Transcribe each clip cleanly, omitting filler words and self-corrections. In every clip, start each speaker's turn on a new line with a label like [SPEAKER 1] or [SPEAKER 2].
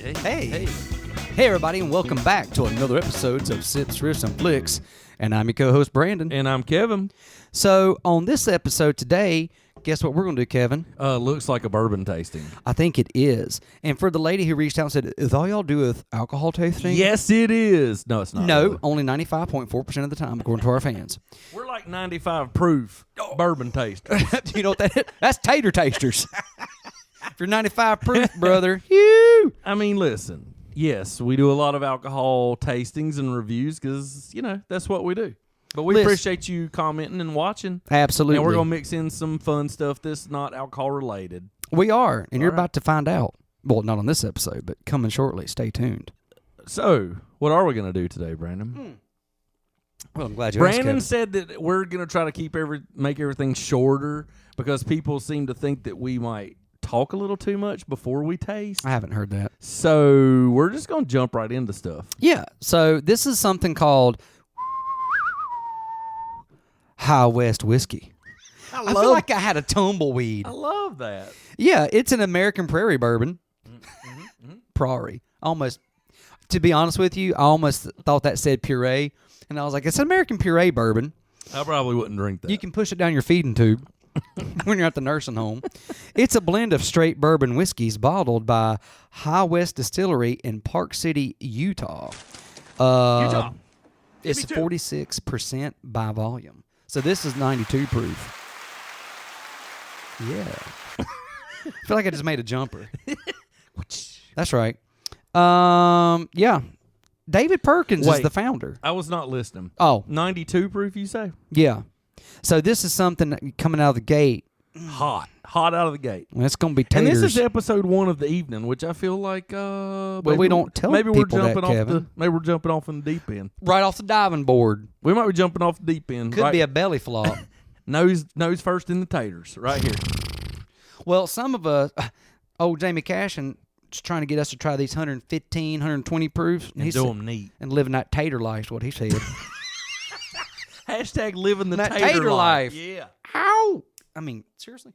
[SPEAKER 1] Hey, everybody, and welcome back to another episode of Sips, Riffs, and Flix. And I'm your co-host, Brandon.
[SPEAKER 2] And I'm Kevin.
[SPEAKER 1] So, on this episode today, guess what we're going to do, Kevin?
[SPEAKER 2] Looks like a bourbon tasting.
[SPEAKER 1] I think it is. And for the lady who reached out and said, is all y'all do with alcohol tasting?
[SPEAKER 2] Yes, it is. No, it's not.
[SPEAKER 1] No,
[SPEAKER 2] really.
[SPEAKER 1] only 95.4% of the time, according to our fans.
[SPEAKER 2] We're like 95 proof bourbon tasters.
[SPEAKER 1] You know what that is? That's tater tasters. If you're 95 proof, brother, you.
[SPEAKER 2] I mean, listen. Yes, we do a lot of alcohol tastings and reviews because, that's what we do. But we appreciate you commenting and watching.
[SPEAKER 1] Absolutely.
[SPEAKER 2] And we're going to mix in some fun stuff that's not alcohol related.
[SPEAKER 1] We are, and you're about to find out. Well, not on this episode, but coming shortly. Stay tuned.
[SPEAKER 2] So, what are we going to do today, Brandon?
[SPEAKER 1] Well, I'm glad you asked,
[SPEAKER 2] Brandon
[SPEAKER 1] Kevin.
[SPEAKER 2] said that we're going to try to make everything shorter because people seem to think that we might talk a little too much before we taste.
[SPEAKER 1] I haven't heard that.
[SPEAKER 2] So we're just going to jump right into stuff.
[SPEAKER 1] Yeah. So this is something called High West Whiskey. I feel like I had a tumbleweed.
[SPEAKER 2] I love that.
[SPEAKER 1] Yeah, it's an American Prairie bourbon. Prairie. Almost. To be honest with you, I almost thought that said puree. And I was like, it's an American puree bourbon.
[SPEAKER 2] I probably wouldn't drink that.
[SPEAKER 1] You can push it down your feeding tube when you're at the nursing home. It's a blend of straight bourbon whiskeys bottled by High West Distillery in Park City, Utah.
[SPEAKER 2] Utah.
[SPEAKER 1] It's 46% by volume. So this is 92 proof. Yeah. I feel like I just made a jumper. That's right. Yeah. David Perkins is the founder.
[SPEAKER 2] I was not listening.
[SPEAKER 1] Oh.
[SPEAKER 2] 92 proof, you say?
[SPEAKER 1] Yeah. So this is something coming out of the gate.
[SPEAKER 2] Hot out of the gate.
[SPEAKER 1] Well, it's going to be taters.
[SPEAKER 2] And this is episode 1 of the evening, which I feel like
[SPEAKER 1] we don't tell people that,
[SPEAKER 2] maybe we're jumping off in the deep end.
[SPEAKER 1] Right off the diving board.
[SPEAKER 2] We might be jumping off the deep end.
[SPEAKER 1] Could be a belly flop.
[SPEAKER 2] Nose first in the taters, right here.
[SPEAKER 1] Well, some of us, old Jamie Cashin, is trying to get us to try these 115, 120 proofs.
[SPEAKER 2] And do them neat.
[SPEAKER 1] And living that tater life is what he said.
[SPEAKER 2] Hashtag living the
[SPEAKER 1] that
[SPEAKER 2] tater life.
[SPEAKER 1] Yeah. How? I mean, seriously?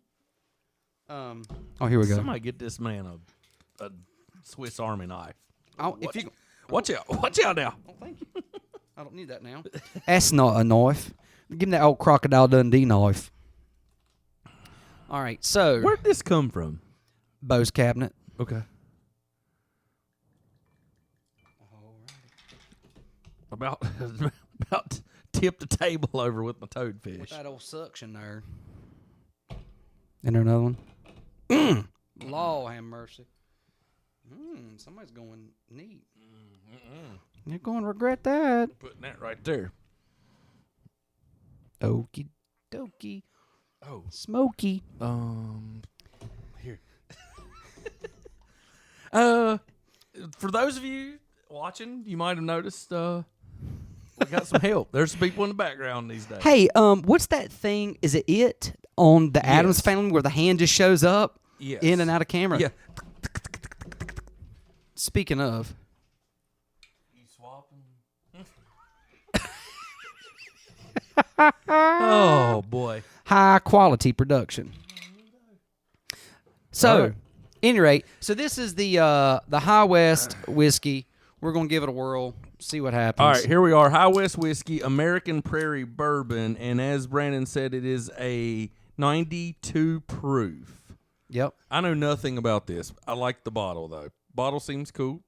[SPEAKER 1] Oh, here we go.
[SPEAKER 2] Somebody get this man a Swiss Army knife.
[SPEAKER 1] Watch
[SPEAKER 2] out now.
[SPEAKER 1] Oh, thank you. I don't need that now. That's not a knife. Give me that old Crocodile Dundee knife. All right, so.
[SPEAKER 2] Where'd this come from?
[SPEAKER 1] Bo's cabinet.
[SPEAKER 2] Okay. About to tip the table over with my toadfish.
[SPEAKER 1] With that old suction there. And there another one? Law have mercy. Somebody's going neat. You're going to regret that.
[SPEAKER 2] Putting that right there.
[SPEAKER 1] Okie dokie.
[SPEAKER 2] Oh.
[SPEAKER 1] Smoky.
[SPEAKER 2] Here. For those of you watching, you might have noticed we got some help. There's some people in the background these days.
[SPEAKER 1] Hey, what's that thing? Is it on the Addams Family where the hand just shows up in and out of camera?
[SPEAKER 2] Yeah.
[SPEAKER 1] Speaking of.
[SPEAKER 2] You swapping? Oh, boy.
[SPEAKER 1] High quality production. So, any rate, so this is the High West whiskey. We're going to give it a whirl, see what happens.
[SPEAKER 2] All right, here we are. High West Whiskey, American Prairie Bourbon. And as Brandon said, it is a 92 proof.
[SPEAKER 1] Yep.
[SPEAKER 2] I know nothing about this. I like the bottle, though. Bottle seems cool.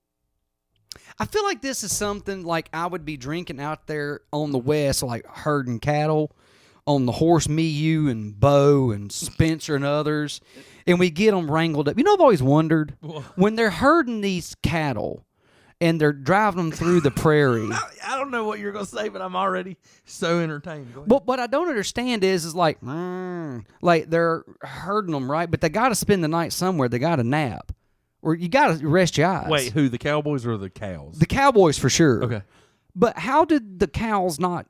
[SPEAKER 1] I feel like this is something like I would be drinking out there on the West, like herding cattle on the horse, me, you, and Bo, and Spencer, and others. And we get them wrangled up. You know, I've always wondered, when they're herding these cattle and they're driving them through the prairie.
[SPEAKER 2] I don't know what you're going to say, but I'm already so entertained.
[SPEAKER 1] But what I don't understand is like they're herding them, right? But they got to spend the night somewhere. They got to nap. Or you got to rest your eyes.
[SPEAKER 2] Wait, who? The Cowboys or the cows?
[SPEAKER 1] The Cowboys for sure.
[SPEAKER 2] Okay.
[SPEAKER 1] But how did the cows not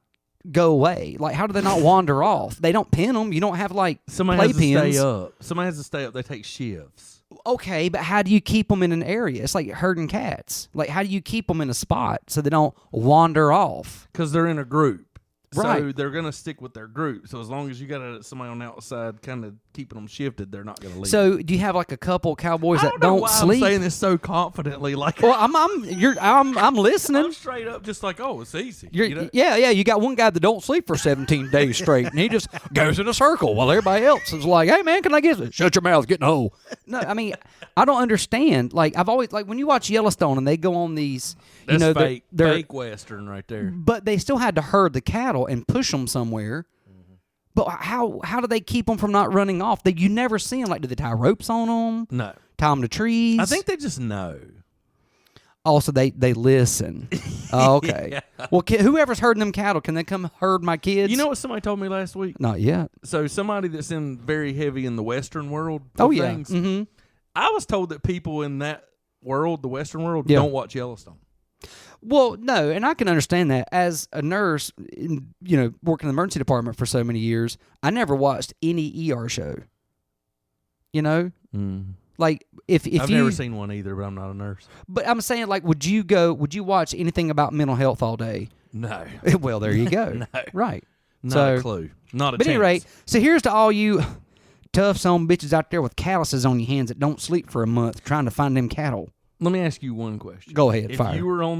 [SPEAKER 1] go away? Like, how do they not wander off? They don't pin them. You don't have, like,
[SPEAKER 2] Somebody
[SPEAKER 1] playpens.
[SPEAKER 2] has to stay up. Somebody has to stay up. They take shifts.
[SPEAKER 1] Okay, but how do you keep them in an area? It's like herding cats. Like, how do you keep them in a spot so they don't wander off?
[SPEAKER 2] Because they're in a group. So
[SPEAKER 1] Right.
[SPEAKER 2] they're going to stick with their group. So as long as you got somebody on the outside kind of keeping them shifted, they're not going to leave.
[SPEAKER 1] So do you have like a couple cowboys
[SPEAKER 2] I
[SPEAKER 1] that
[SPEAKER 2] don't know
[SPEAKER 1] don't
[SPEAKER 2] why
[SPEAKER 1] sleep?
[SPEAKER 2] I'm saying this so confidently. Like,
[SPEAKER 1] Well, I'm listening.
[SPEAKER 2] I'm straight up just like, oh, it's easy.
[SPEAKER 1] Yeah. You got one guy that don't sleep for 17 days straight, and he just goes in a circle while everybody else is like, "Hey, man, can I get it? Shut your mouth, get in the hole." No, I mean, I don't understand. Like, I've always when you watch Yellowstone and they go on these,
[SPEAKER 2] That's
[SPEAKER 1] fake,
[SPEAKER 2] fake Western right there.
[SPEAKER 1] but they still had to herd the cattle and push them somewhere. But how do they keep them from not running off? You never see them. Like, do they tie ropes on them?
[SPEAKER 2] No.
[SPEAKER 1] Tie them to trees?
[SPEAKER 2] I think they just know.
[SPEAKER 1] Also, they listen. Oh, okay.
[SPEAKER 2] Yeah.
[SPEAKER 1] Well, whoever's herding them cattle, can they come herd my kids?
[SPEAKER 2] You know what somebody told me last week?
[SPEAKER 1] Not yet.
[SPEAKER 2] So somebody that's very heavy in the Western world of
[SPEAKER 1] Oh, yeah.
[SPEAKER 2] things,
[SPEAKER 1] Mm-hmm.
[SPEAKER 2] I was told that people in that world, the Western world,
[SPEAKER 1] Yeah.
[SPEAKER 2] don't watch Yellowstone.
[SPEAKER 1] Well, no, and I can understand that. As a nurse, working in the emergency department for so many years, I never watched any ER show. Like if
[SPEAKER 2] I've never seen one either, but I'm not a nurse.
[SPEAKER 1] But I'm saying, like, would you watch anything about mental health all day?
[SPEAKER 2] No.
[SPEAKER 1] Well, there you go.
[SPEAKER 2] No.
[SPEAKER 1] Right.
[SPEAKER 2] Not a clue. Not a
[SPEAKER 1] But
[SPEAKER 2] chance.
[SPEAKER 1] at any rate, so here's to all you tough son bitches out there with calluses on your hands that don't sleep for a month trying to find them cattle.
[SPEAKER 2] Let me ask you one question.
[SPEAKER 1] Go ahead,
[SPEAKER 2] if
[SPEAKER 1] fire.
[SPEAKER 2] you were out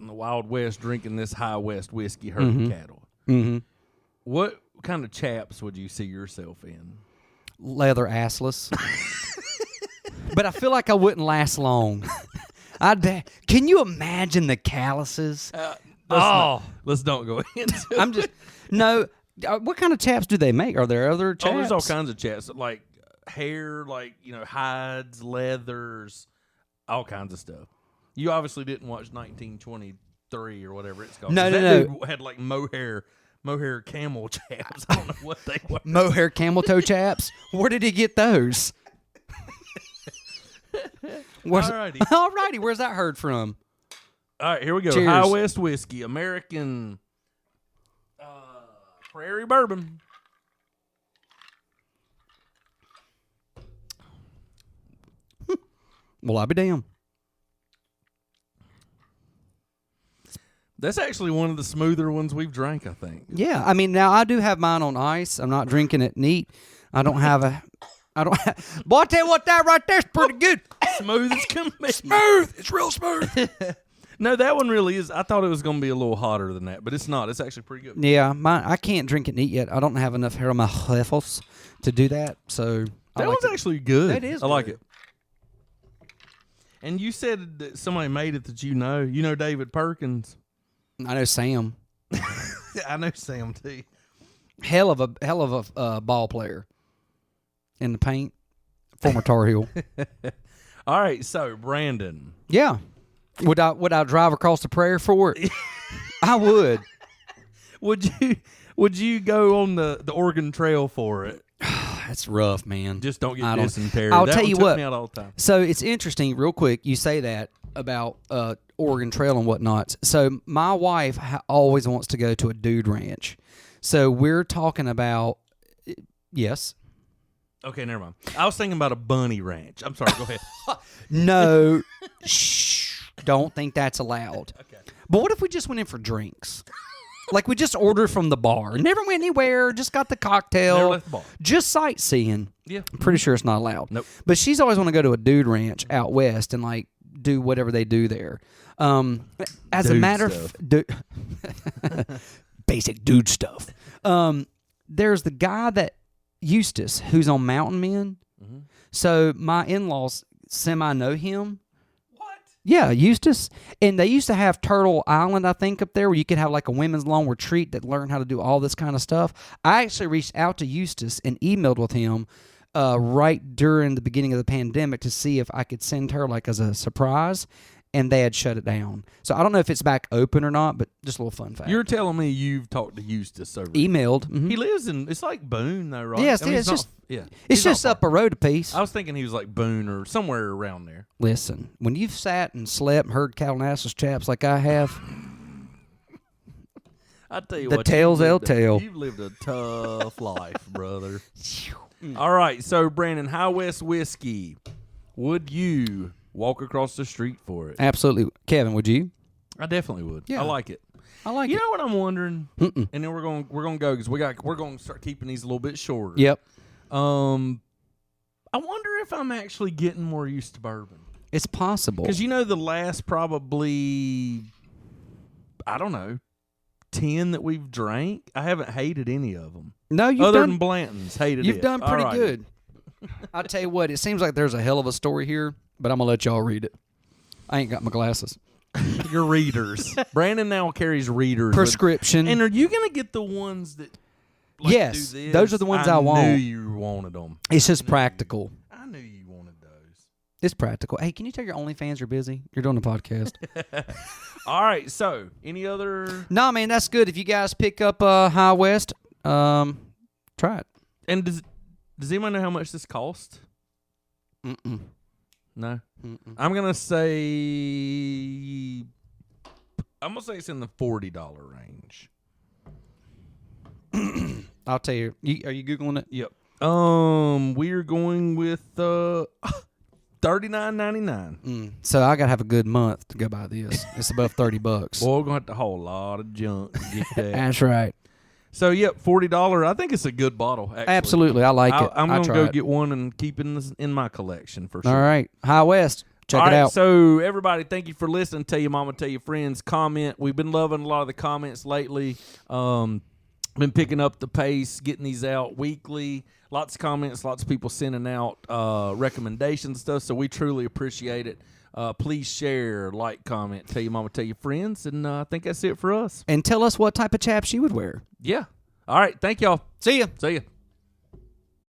[SPEAKER 2] in the Wild West drinking this High West whiskey herding cattle, what kind of chaps would you see yourself in?
[SPEAKER 1] Leather assless. But I feel like I wouldn't last long. Can you imagine the calluses?
[SPEAKER 2] Let's don't go into it.
[SPEAKER 1] I'm just no. What kind of chaps do they make? Are there other chaps?
[SPEAKER 2] Oh, there's all kinds of chaps, like hair, like hides, leathers, all kinds of stuff. You obviously didn't watch 1923 or whatever it's called.
[SPEAKER 1] No.
[SPEAKER 2] Dude had like mohair camel chaps. I don't know what they were.
[SPEAKER 1] Mohair camel toe chaps. Where did he get those? Alrighty. Where's that heard from?
[SPEAKER 2] All right, here we go.
[SPEAKER 1] Cheers.
[SPEAKER 2] High West whiskey, American Prairie bourbon.
[SPEAKER 1] Well, I'll be damned.
[SPEAKER 2] That's actually one of the smoother ones we've drank, I think.
[SPEAKER 1] Yeah, I mean, now I do have mine on ice. I'm not drinking it neat. I don't have. Boy, I tell you what, that right there's pretty good.
[SPEAKER 2] Smooth as can be.
[SPEAKER 1] Smooth. It's real smooth.
[SPEAKER 2] No, that one really is. I thought it was going to be a little hotter than that, but it's not. It's actually pretty good.
[SPEAKER 1] Yeah, I can't drink it neat yet. I don't have enough hair on my heifels to do that. So
[SPEAKER 2] That one's actually good.
[SPEAKER 1] That is
[SPEAKER 2] I like
[SPEAKER 1] good.
[SPEAKER 2] it. And you said that somebody made it that you know. You know David Perkins.
[SPEAKER 1] I know Sam.
[SPEAKER 2] I know Sam too.
[SPEAKER 1] Hell of a ball player in the paint. Former Tar Heel.
[SPEAKER 2] All right, so Brandon.
[SPEAKER 1] Yeah. Would I drive across the prairie for it? I would.
[SPEAKER 2] Would you go on the Oregon Trail for it?
[SPEAKER 1] That's rough, man.
[SPEAKER 2] Just don't get dysentery.
[SPEAKER 1] I'll
[SPEAKER 2] That
[SPEAKER 1] tell
[SPEAKER 2] one
[SPEAKER 1] you
[SPEAKER 2] took
[SPEAKER 1] what.
[SPEAKER 2] me out all the time.
[SPEAKER 1] So it's interesting, real quick, you say that about Oregon Trail and whatnot. So my wife always wants to go to a dude ranch. So we're talking about, yes.
[SPEAKER 2] Okay, never mind. I was thinking about a bunny ranch. I'm sorry, go ahead.
[SPEAKER 1] No. Shh. Don't think that's allowed.
[SPEAKER 2] Okay.
[SPEAKER 1] But what if we just went in for drinks? Like we just ordered from the bar. Never went anywhere. Just got the cocktail.
[SPEAKER 2] Never left the bar.
[SPEAKER 1] Just sightseeing.
[SPEAKER 2] Yeah.
[SPEAKER 1] I'm pretty sure it's not allowed.
[SPEAKER 2] Nope.
[SPEAKER 1] But she's always want to go to a dude ranch out west and like do whatever they do there. As a
[SPEAKER 2] Dude
[SPEAKER 1] matter
[SPEAKER 2] stuff.
[SPEAKER 1] of basic dude stuff. There's the guy that Eustace who's on Mountain Men.
[SPEAKER 2] Mm-hmm.
[SPEAKER 1] So my in-laws semi know him.
[SPEAKER 2] What?
[SPEAKER 1] Yeah, Eustace. And they used to have Turtle Island, I think, up there where you could have like a women's long retreat that learned how to do all this kind of stuff. I actually reached out to Eustace and emailed with him right during the beginning of the pandemic to see if I could send her like as a surprise, and they had shut it down. So I don't know if it's back open or not, but just a little fun fact.
[SPEAKER 2] You're telling me you've talked to Eustace over
[SPEAKER 1] Emailed. Mhm.
[SPEAKER 2] He lives in, it's like Boone though, right?
[SPEAKER 1] Yes,
[SPEAKER 2] I mean,
[SPEAKER 1] it's just
[SPEAKER 2] yeah.
[SPEAKER 1] it's
[SPEAKER 2] He's not
[SPEAKER 1] just up
[SPEAKER 2] far.
[SPEAKER 1] a road a piece.
[SPEAKER 2] I was thinking he was like Boone or somewhere around there.
[SPEAKER 1] Listen, when you've sat and slept and heard cattle and asses chaps like I have,
[SPEAKER 2] I tell you
[SPEAKER 1] The
[SPEAKER 2] what,
[SPEAKER 1] tales they'll tell.
[SPEAKER 2] You've lived a tough life, brother. All right, so Brandon, High West whiskey. Would you walk across the street for it?
[SPEAKER 1] absolutely. Kevin, would you?
[SPEAKER 2] I definitely would.
[SPEAKER 1] Yeah.
[SPEAKER 2] I like it.
[SPEAKER 1] I like
[SPEAKER 2] You
[SPEAKER 1] it.
[SPEAKER 2] know what I'm wondering?
[SPEAKER 1] Mm-mm.
[SPEAKER 2] And then we're gonna go because we're gonna start keeping these a little bit shorter.
[SPEAKER 1] Yep.
[SPEAKER 2] I wonder if I'm actually getting more used to bourbon.
[SPEAKER 1] It's possible.
[SPEAKER 2] Because the last probably, I don't know, 10 that we've drank, I haven't hated any of them.
[SPEAKER 1] No,
[SPEAKER 2] Other than Blanton's, hated
[SPEAKER 1] You've
[SPEAKER 2] it.
[SPEAKER 1] done pretty
[SPEAKER 2] Alrighty.
[SPEAKER 1] good. I'll tell you what, it seems like there's a hell of a story here, but I'm going to let y'all read it. I ain't got my glasses.
[SPEAKER 2] Your readers. Brandon now carries readers.
[SPEAKER 1] Prescription.
[SPEAKER 2] And are you going to get the ones that
[SPEAKER 1] Yes,
[SPEAKER 2] do this?
[SPEAKER 1] those are the ones I want.
[SPEAKER 2] I knew you wanted them.
[SPEAKER 1] It's just practical.
[SPEAKER 2] I knew you wanted those.
[SPEAKER 1] It's practical. Hey, can you tell your OnlyFans you're busy? You're doing a podcast.
[SPEAKER 2] All right, so any other...
[SPEAKER 1] No, man, that's good. If you guys pick up High West, try it.
[SPEAKER 2] And does anyone know how much this cost?
[SPEAKER 1] Mm-mm.
[SPEAKER 2] No?
[SPEAKER 1] Mm-mm.
[SPEAKER 2] I'm going to say it's in the $40 range.
[SPEAKER 1] I'll tell you. Are you Googling it?
[SPEAKER 2] Yep. We're going with $39.99.
[SPEAKER 1] So I got to have a good month to go buy this. It's above $30.
[SPEAKER 2] Boy, we're going to have to haul a lot of junk to get that.
[SPEAKER 1] That's right.
[SPEAKER 2] So, yep, $40. I think it's a good bottle, actually.
[SPEAKER 1] Absolutely. I like it.
[SPEAKER 2] I'm going to
[SPEAKER 1] try
[SPEAKER 2] go
[SPEAKER 1] it.
[SPEAKER 2] get one and keep it in my collection for sure.
[SPEAKER 1] All right. High West. Check
[SPEAKER 2] All
[SPEAKER 1] it
[SPEAKER 2] right,
[SPEAKER 1] out.
[SPEAKER 2] So, everybody, thank you for listening. Tell your mama, tell your friends. Comment. We've been loving a lot of the comments lately. Been picking up the pace, getting these out weekly. Lots of comments, lots of people sending out recommendations and stuff, so we truly appreciate it. Please share, like, comment, tell your mama, tell your friends, and I think that's it for us.
[SPEAKER 1] And tell us what type of chaps you would wear.
[SPEAKER 2] Yeah. All right. Thank y'all.
[SPEAKER 1] See ya.
[SPEAKER 2] See ya.